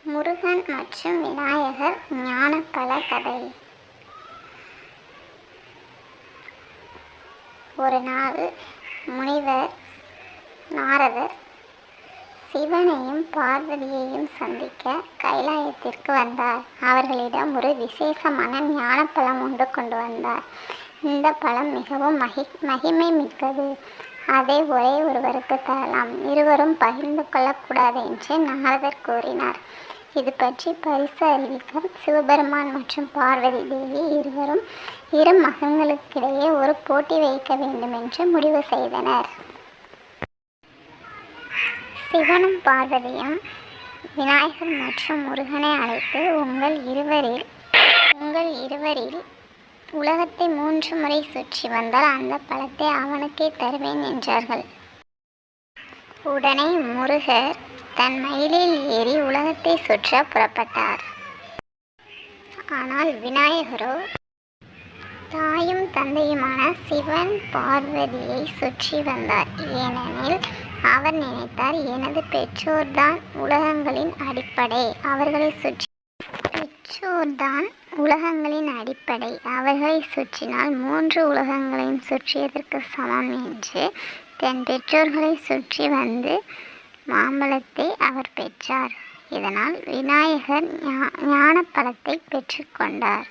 முருகன் மற்றும் விநாயகர் ஞானப்பழ கதை. ஒரு நாள் முனிவர் நாரதர் சிவனையும் பார்வதியையும் சந்திக்க கைலாயத்திற்கு வந்தார். அவர்களிடம் ஒரு விசேஷமான ஞானப்பழம் ஒன்று கொண்டு வந்தார். இந்த பழம் மிகவும் மகிமை மிக்கது. அதை ஒரே ஒருவருக்கு தரலாம், இருவரும் பகிர்ந்து கொள்ளக்கூடாது என்று நாரதர் கூறினார். இது பற்றி பரிசு அறிவிக்க சிவபெருமான் மற்றும் பார்வதி தேவி இருவரும் இரு மகன்களுக்கிடையே ஒரு போட்டி வைக்க வேண்டும் என்று முடிவு செய்தனர். சிவனும் பார்வதியும் விநாயகர் மற்றும் முருகனை அழைத்து உங்கள் இருவரில் உலகத்தை 3 முறை சுற்றி வந்தால் அந்த பழத்தை அவனுக்கே தருவேன் என்றார்கள். உடனே முருகர் தன் மயிலில் ஏறி உலகத்தை சுற்ற புறப்பட்டார். ஆனால் விநாயகரோ தாயும் தந்தையுமான சிவன் பார்வதியை சுற்றி வந்தார். ஏனெனில் அவர் நினைத்தார், எனது பெற்றோர்தான் உலகங்களின் அடிப்படை, அவர்களை சுற்றினால் 3 உலகங்களையும் சுற்றியதற்கு சமம் என்று தன் பெற்றோர்களை சுற்றி வந்து மாம்பழத்தை அவர் பெற்றார். இதனால் விநாயகர் ஞானப்பழத்தை பெற்றுக்கொண்டார்.